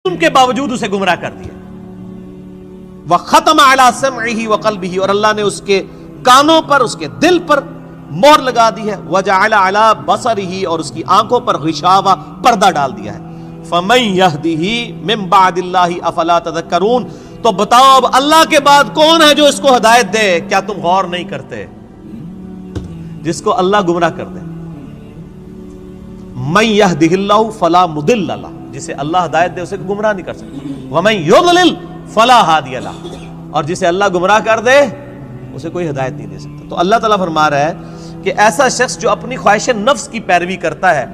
ان کے باوجود اسے گمراہ کر دیا. وَخَتَمَ عَلَىٰ سَمْعِهِ وَقَلْبِهِ، اور اللہ نے اس کے کانوں پر، اس کے دل پر مہر لگا دی ہے. وَجَعَلَ عَلَىٰ بَصَرِهِ، اور اس کی آنکھوں پر غشاوہ پردہ ڈال دیا ہے. فَمَن يَهْدِهِ مِن بَعْدِ اللَّهِ أَفَلَا تَذَكَّرُونَ، تو بتاؤ اب اللہ کے بعد کون ہے جو اس کو ہدایت دے؟ کیا تم غور نہیں کرتے؟ جس کو اللہ گمراہ کر دے. مَن يَهْدِهِ اللَّهُ فَلَا مُضِلَّ لَهُ، جسے اللہ ہدایت دے اسے گمراہ نہیں کر سکتا. وَمَن يُضْلِلْ فَلَا هَادِيَ لَهُ، اور جسے اللہ گمراہ کر دے اسے کوئی ہدایت نہیں دے سکتا. تو اللہ تعالیٰ فرما رہا ہے کہ ایسا شخص جو اپنی خواہش نفس کی پیروی کرتا ہے،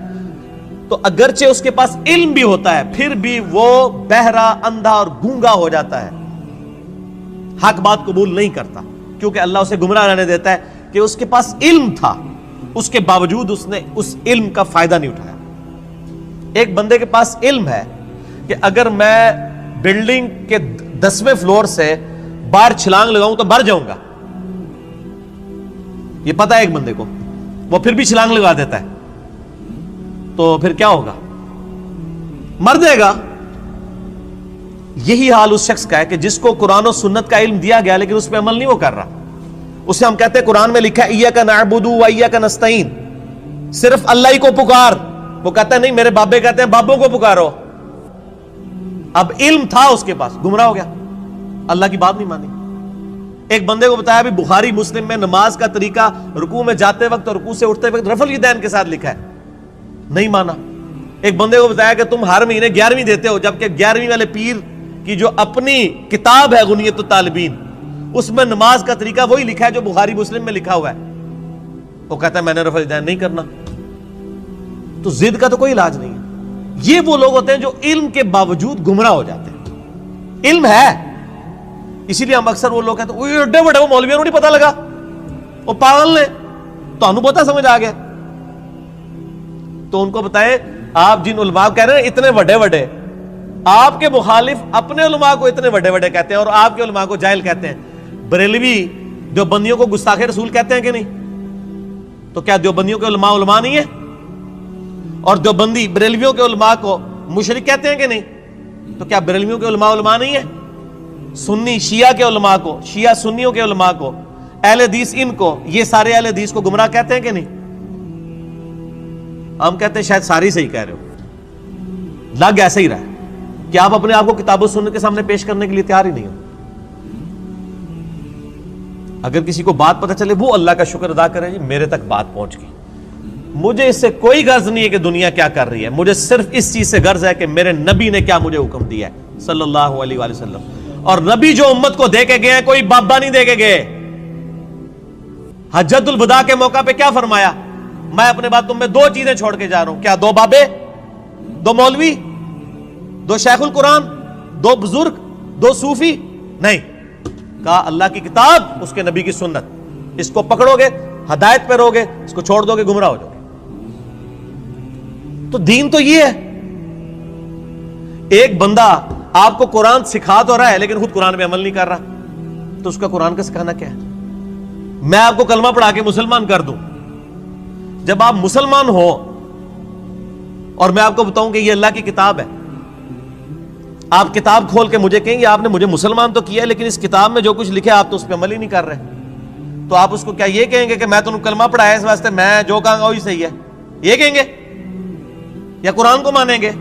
تو اگرچہ اس کے پاس علم بھی ہوتا ہے پھر بھی وہ بہرا، اندھا اور گونگا ہو جاتا ہے، حق بات قبول نہیں کرتا، کیونکہ اللہ اسے گمراہ رہنے دیتا ہے کہ اس کے پاس علم تھا، اس کے باوجود اس نے اس علم کا فائدہ نہیں اٹھایا. ایک بندے کے پاس علم ہے کہ اگر میں بلڈنگ کے 10ویں فلور سے باہر چھلانگ لگاؤں تو مر جاؤں گا، یہ پتہ ہے ایک بندے کو، وہ پھر بھی چھلانگ لگا دیتا ہے، تو پھر کیا ہوگا؟ مر جائے گا. یہی حال اس شخص کا ہے کہ جس کو قرآن و سنت کا علم دیا گیا لیکن اس پہ عمل نہیں وہ کر رہا. اسے ہم کہتے ہیں قرآن میں لکھا ہے ایاک نعبد و ایاک نستعین، صرف اللہ ہی کو پکار. وہ کہتا ہے نہیں، میرے بابے کہتے ہیں بابوں کو پکارو. اب علم تھا اس کے پاس، گمراہ ہو گیا، اللہ کی بات نہیں مانی. ایک بندے کو بتایا بھی بخاری مسلم میں نماز کا طریقہ رکوع میں جاتے وقت اور رکوع سے اٹھتے وقت رفع الیدین کے ساتھ لکھا ہے، نہیں مانا. ایک بندے کو بتایا کہ تم ہر مہینے 11ویں دیتے ہو، جبکہ 11ویں والے پیر کی جو اپنی کتاب ہے غنیۃ الطالبین، اس میں نماز کا طریقہ وہی لکھا ہے جو بخاری مسلم میں لکھا ہوا ہے. وہ کہتا ہے میں نے رفع الیدین نہیں کرنا. تو ضد کا تو کوئی علاج نہیں ہے. یہ وہ لوگ ہوتے ہیں جو علم کے باوجود گمراہ ہو جاتے ہیں. علم ہے، اسی لیے ہم اکثر وہ لوگ کہتے ہیں وہ ایڈے بڑے وہ مولویوں کو نہیں پتہ لگا، وہ پاگل نے، تو انہوں پتہ سمجھ آ گیا. تو ان کو بتائیں آپ جن علماء کہہ رہے ہیں اتنے بڑے بڑے، آپ کے مخالف اپنے علماء کو اتنے بڑے بڑے کہتے ہیں اور آپ کے علماء کو جاہل کہتے ہیں. بریلوی دیوبندیوں کو گستاخ رسول کہتے ہیں کہ نہیں؟ تو کیا دیوبندیوں کے علماء علماء نہیں ہیں؟ اور دیوبندی بریلویوں کے علماء کو مشرک کہتے ہیں کہ نہیں؟ تو کیا بریلویوں کے علماء علماء نہیں ہیں؟ سنی شیعہ کے علماء کو، شیعہ سنیوں کے علماء کو، اہل حدیث ان کو، یہ سارے اہل حدیث کو گمراہ کہتے ہیں کہ نہیں؟ ہم کہتے ہیں شاید ساری صحیح کہہ رہے ہو. لگ ایسے ہی رہا ہے کہ آپ اپنے آپ کو کتاب و سنت کے سامنے پیش کرنے کے لیے تیار ہی نہیں ہو. اگر کسی کو بات پتہ چلے وہ اللہ کا شکر ادا کرے، جی میرے تک بات پہنچ گئی، مجھے اس سے کوئی غرض نہیں ہے کہ دنیا کیا کر رہی ہے، مجھے صرف اس چیز سے غرض ہے کہ میرے نبی نے کیا مجھے حکم دیا ہے صلی اللہ علیہ وآلہ وسلم. اور نبی جو امت کو دے کے گئے ہیں کوئی بابا نہیں دے کے گئے. حجۃ الوداع کے موقع پہ کیا فرمایا؟ میں اپنے بعد تم میں 2 چیزیں چھوڑ کے جا رہا ہوں. کیا 2 بابے، 2 مولوی، 2 شیخ القرآن، 2 بزرگ، 2 صوفی؟ نہیں، کہا اللہ کی کتاب، اس کے نبی کی سنت. اس کو پکڑو گے ہدایت پہ رہو گے، اس کو چھوڑ دو گے گمراہ ہو جاؤ گے. تو دین تو یہ ہے. ایک بندہ آپ کو قرآن سکھا تو رہا ہے لیکن خود قرآن میں عمل نہیں کر رہا، تو اس کا قرآن کا سکھانا کیا ہے؟ میں آپ کو کلمہ پڑھا کے مسلمان کر دوں، جب آپ مسلمان ہو اور میں آپ کو بتاؤں کہ یہ اللہ کی کتاب ہے، آپ کتاب کھول کے مجھے کہیں گے آپ نے مجھے مسلمان تو کیا ہے لیکن اس کتاب میں جو کچھ لکھا آپ تو اس پہ عمل ہی نہیں کر رہے، تو آپ اس کو کیا یہ کہیں گے کہ میں تمہیں کلمہ پڑھایا اس واسطے میں جو کہوں گا وہی صحیح ہے، یہ کہیں گے یا قرآن کو مانیں گے؟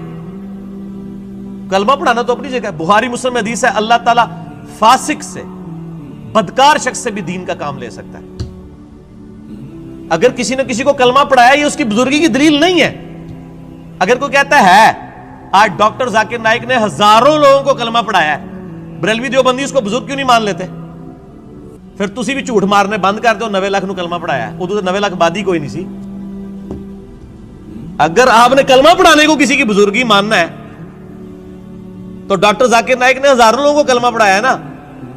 کلمہ پڑھانا تو اپنی جگہ ہے. بخاری مسلم میں حدیث ہے اللہ تعالیٰ فاسق سے، بدکار شخص سے بھی دین کا کام لے سکتا ہے. اگر کسی نے کسی کو کلمہ پڑھایا یہ اس کی بزرگی کی دلیل نہیں ہے. اگر کوئی کہتا ہے آج ڈاکٹر ذاکر نائک نے ہزاروں لوگوں کو کلمہ پڑھایا ہے، بریلوی دیوبندی اس کو بزرگ کیوں نہیں مان لیتے؟ پھر تسی بھی جھوٹ مارنے بند کر دو. 90 لاکھ نو کلمہ پڑھایا ہے، ادو تو 90 لاکھ بادی کوئی نہیں سی. اگر آپ نے کلمہ پڑھانے کو کسی کی بزرگی ماننا ہے تو ڈاکٹر ذاکر نائک نے ہزاروں لوگوں کو کلمہ پڑھایا ہے نا،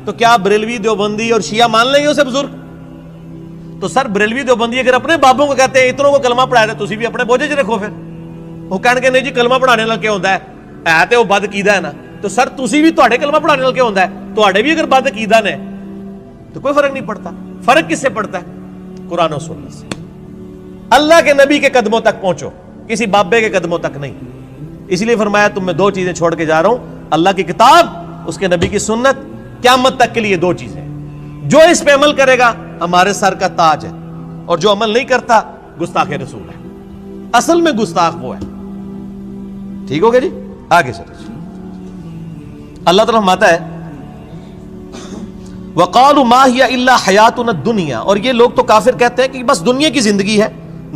تو کیا بریلوی دیوبندی اور شیعہ مان لیں گے اسے بزرگ؟ تو سر بریلوی دیوبندی اگر اپنے بابوں کو کہتے ہیں اتنوں کو کلمہ پڑھایا ہے تو تسی بھی اپنے بوجھے چ رکھو. پھر وہ کہنے کے نہیں جی کلمہ پڑھانے نال کیا ہوتا ہے تے وہ بد عقیدہ ہے نا، تو سر تسی بھی تواڈے کلمہ پڑھانے نال کیا ہوتا ہے؟ تواڈے بھی اگر بد عقیدہ نے تو کوئی فرق نہیں پڑتا. فرق کس سے پڑتا ہے؟ قرآن و سنت سے. اللہ کے نبی کے قدموں تک پہنچو، کسی بابے کے قدموں تک نہیں. اسی لیے فرمایا تم میں 2 چیزیں چھوڑ کے جا رہا ہوں، اللہ کی کتاب، اس کے نبی کی سنت، قیامت تک کے لیے 2 چیزیں، جو اس پہ عمل کرے گا ہمارے سر کا تاج ہے، اور جو عمل نہیں کرتا گستاخ رسول ہے، اصل میں گستاخ وہ ہے۔ ٹھیک ہو گیا جی، آگے چلیں۔ اللہ تعالیٰ فرماتا ہے وَقَالُوا مَا هِيَ إِلَّا حَيَاتُنَا الدُّنْيَا، اور یہ لوگ تو کافر کہتے ہیں کہ بس دنیا کی زندگی ہے،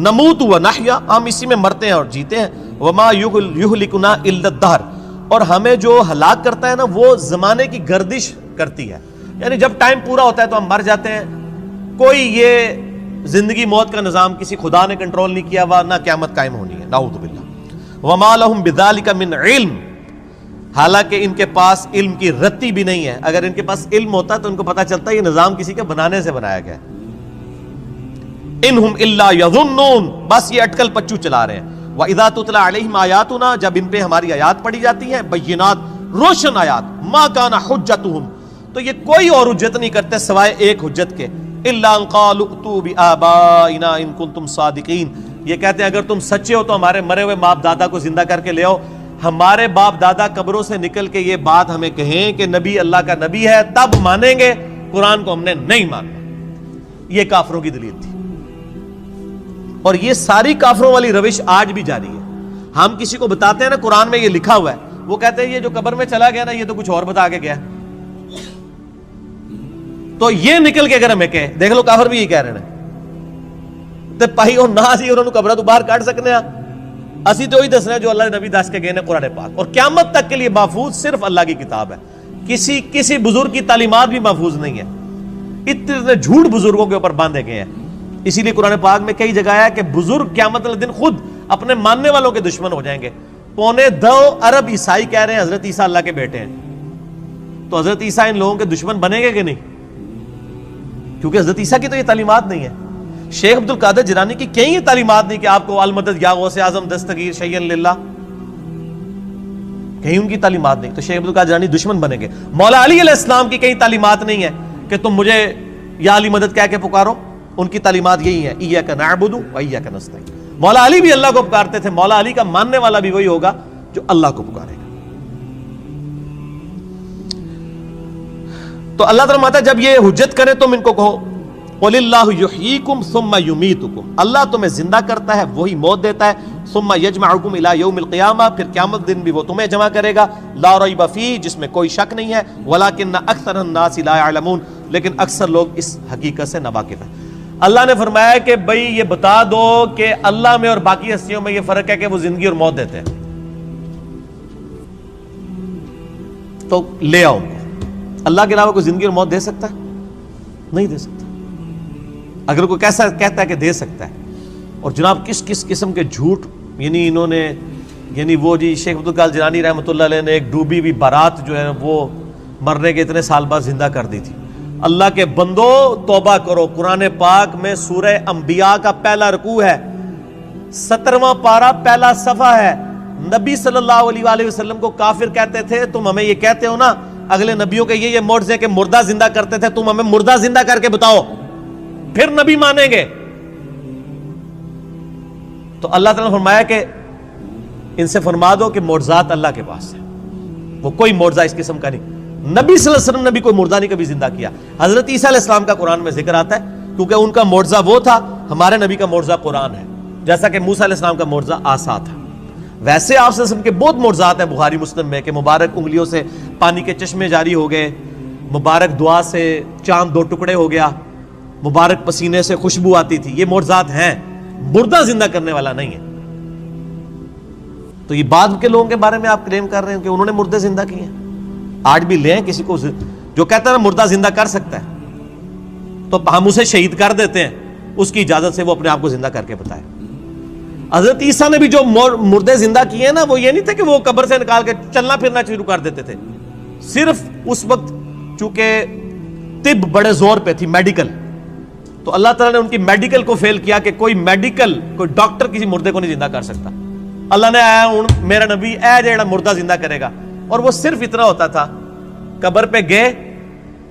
نموت وَنَحْيَا، ہم اسی میں مرتے ہیں اور جیتے ہیں، وَمَا يُهْلِكُنَا إِلَّا الدَّهْرُ، اور ہمیں جو ہلاک کرتا ہے نا وہ زمانے کی گردش کرتی ہے، یعنی جب ٹائم پورا ہوتا ہے تو ہم مر جاتے ہیں، کوئی یہ زندگی موت کا نظام کسی خدا نے کنٹرول نہیں کیا ہوا، نہ قیامت قائم ہونی ہے، نعوذ باللہ۔ وَمَا لَهُم بِذَلِكَ مِنْ عِلْمٍ، حالانکہ ان کے پاس علم کی رتی بھی نہیں ہے، اگر ان کے پاس علم ہوتا تو ان کو پتا چلتا ہے یہ نظام کسی کے بنانے سے بنایا گیا ہے۔ اِنْهُمْ إِلَّا يَظُنُّونَ، بس یہ اٹکل پچو چلا رہے ہیں۔ وَإِذَا تُتْلَىٰ عَلَيْهِمْ آيَاتُنَا، جب ان پہ ہماری آیات پڑھی جاتی ہیں، بینات، روشن آیات، مَا كَانَ حُجَّتُهُمْ، تو یہ کوئی اور حجت نہیں کرتے سوائے ایک حجت کے، إِلَّا أَن قَالُوا ائْتُوا بِآبَائِنَا إِن كُنتُمْ صَادِقِينَ، یہ کہتے ہیں اگر تم سچے ہو تو ہمارے مرے ہوئے باپ دادا کو زندہ کر کے لے آؤ، ہمارے باپ دادا قبروں سے نکل کے یہ بات ہمیں کہیں کہ نبی اللہ کا نبی ہے، تب مانیں گے، قرآن کو ہم نے نہیں ماننا۔ یہ کافروں کی دلیل تھی، اور یہ ساری کافروں والی روش آج بھی جاری ہے۔ ہم کسی کو بتاتے ہیں نا قرآن میں یہ لکھا ہوا ہے، وہ کہتے ہیں یہ جو قبر میں چلا گیا نا یہ تو کچھ اور بتا کے گیا، تو یہ نکل کے اگر ہمیں کہے، دیکھ لو کافر بھی یہ کہہ رہے ہیں تے پائی اور نہ سی انہوں نے قبرہ تو باہر کاٹ سکنے ہیں، اسی تو ہی دس رہے ہیں جو اللہ نے نبی دس کے گئے نے قرآن پاک، اور قیامت تک کے لیے محفوظ صرف اللہ کی کتاب ہے، کسی بزرگ کی تعلیمات بھی محفوظ نہیں ہے، اتنے جھوٹ بزرگوں کے اوپر باندھے گئے ہیں۔ اسی لیے قرآن پاک میں کئی جگہ ہے کہ بزرگ قیامت والے دن خود اپنے ماننے والوں کے دشمن ہو جائیں گے۔ 2.25 ارب عیسائی کہہ رہے ہیں حضرت عیسیٰ اللہ کے بیٹے ہیں، تو حضرت عیسیٰ ان لوگوں کے دشمن بنیں گے کہ نہیں؟ کیونکہ حضرت عیسیٰ کی تو یہ تعلیمات نہیں ہے۔ شیخ عبد القادر جیلانی کی کہیں یہ تعلیمات نہیں کہ آپ کو المدد یا غوث اعظم دستگیر شیئن للہ، کہیں ان کی تعلیمات نہیں، تو شیخ عبد القادر جیلانی دشمن بنیں گے۔ مولا علی علیہ السلام کی کہیں تعلیمات نہیں ہے کہ تم مجھے یا علی مدد کہہ کے پکارو، ان کی تعلیمات یہی ہیں ایاک نعبد و ایاک نستعین۔ مولا علی بھی اللہ کو پکارتے تھے، مولا علی کا ماننے والا بھی وہی ہوگا جو اللہ کو پکارے گا۔ تو اللہ تعالیٰ فرماتا ہے جب یہ حجت کرے تم ان کو کہو قُلِ اللَّهُ يُحْيِيكُمْ ثُمَّ يُمِيتُكُمْ، اللہ تمہیں زندہ کرتا ہے وہی موت دیتا ہے، ثُمَّ يَجْمَعُكُمْ إِلَى يَوْمِ الْقِيَامَةِ، پھر قیامت دن بھی وہ تمہیں جمع کرے گا، لا ریب فیہ، جس میں کوئی شک نہیں ہے، وَلَٰكِنَّ أَكْثَرَ النَّاسِ لَا يَعْلَمُونَ، لیکن اکثر لوگ اس حقیقت سے ناواقف ہیں۔ اللہ نے فرمایا کہ بھئی یہ بتا دو کہ اللہ میں اور باقی ہستیوں میں یہ فرق ہے کہ وہ زندگی اور موت دیتے ہیں، تو لے آؤ ان کو۔ اللہ کے علاوہ کوئی زندگی اور موت دے سکتا ہے؟ نہیں دے سکتا۔ اگر کوئی کیسا کہتا ہے کہ دے سکتا ہے، اور جناب کس کس قسم کے جھوٹ، یعنی انہوں نے، یعنی وہ جی شیخ عبد القادر جیلانی رحمۃ اللہ علیہ نے ایک ڈوبی ہوئی بارات جو ہے وہ مرنے کے اتنے سال بعد زندہ کر دی تھی۔ اللہ کے بندو توبہ کرو، قرآن پاک میں سورہ انبیاء کا پہلا رکوع ہے، 17واں پارہ پہلا صفحہ ہے۔ نبی صلی اللہ علیہ وآلہ وسلم کو کافر کہتے تھے، تم ہمیں یہ کہتے ہو نا اگلے نبیوں کے یہ معجزے کہ مردہ زندہ کرتے تھے، تم ہمیں مردہ زندہ کر کے بتاؤ پھر نبی مانیں گے۔ تو اللہ تعالیٰ نے فرمایا کہ ان سے فرما دو کہ معجزات اللہ کے پاس ہے، وہ کوئی معجزہ اس قسم کا نہیں۔ نبی صلی اللہ علیہ وسلم نے بھی کوئی مردہ نہیں کبھی زندہ کیا۔ حضرت عیسیٰ علیہ السلام کا قرآن میں ذکر آتا ہے کیونکہ ان کا معجزہ وہ تھا، ہمارے نبی کا معجزہ قرآن ہے، جیسا کہ موسیٰ علیہ السلام کا معجزہ عصا تھا۔ ویسے آپ صلی اللہ علیہ وسلم کے بہت معجزات ہیں بخاری مسلم میں، کہ مبارک انگلیوں سے پانی کے چشمے جاری ہو گئے، مبارک دعا سے چاند 2 ٹکڑے ہو گیا، مبارک پسینے سے خوشبو آتی تھی، یہ معجزات ہیں، مردہ زندہ کرنے والا نہیں ہے۔ تو یہ بعد کے لوگوں کے بارے میں آپ کلیم کر رہے ہیں کہ انہوں نے مردے زندہ کیے ہیں؟ آج بھی لیں کسی کو جو کہتا ہے نا مردہ زندہ کر سکتا ہے تو ہم اسے شہید کر دیتے ہیں، اس کی اجازت سے وہ اپنے آپ کو زندہ کر کے بتائے۔ حضرت عیسیٰ نے بھی جو مردے زندہ کیے ہیں نا، وہ یہ نہیں تھے کہ وہ قبر سے نکال کے چلنا پھرنا شروع کر دیتے تھے، صرف اس وقت چونکہ طب بڑے زور پہ تھی، میڈیکل، تو اللہ تعالیٰ نے ان کی میڈیکل کو فیل کیا کہ کوئی ڈاکٹر کسی مردے کو نہیں زندہ کر سکتا۔ اللہ نے آیا ہوں میرا نبی اے جڑا مردہ زندہ کرے گا، اور وہ صرف اتنا ہوتا تھا، قبر پہ گئے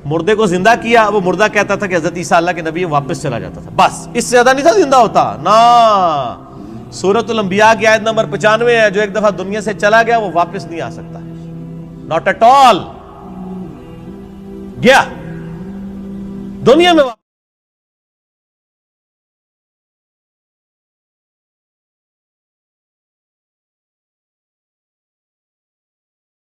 مردے کو زندہ کیا، وہ مردہ کہتا تھا کہ حضرت عیسیٰ اللہ کے نبی، واپس چلا جاتا تھا، بس اس سے زیادہ نہیں تھا زندہ ہوتا نا۔ سورۃ الانبیاء کی آیت نمبر 95 ہے، جو ایک دفعہ دنیا سے چلا گیا وہ واپس نہیں آ سکتا، ناٹ ایٹ آل، گیا دنیا میں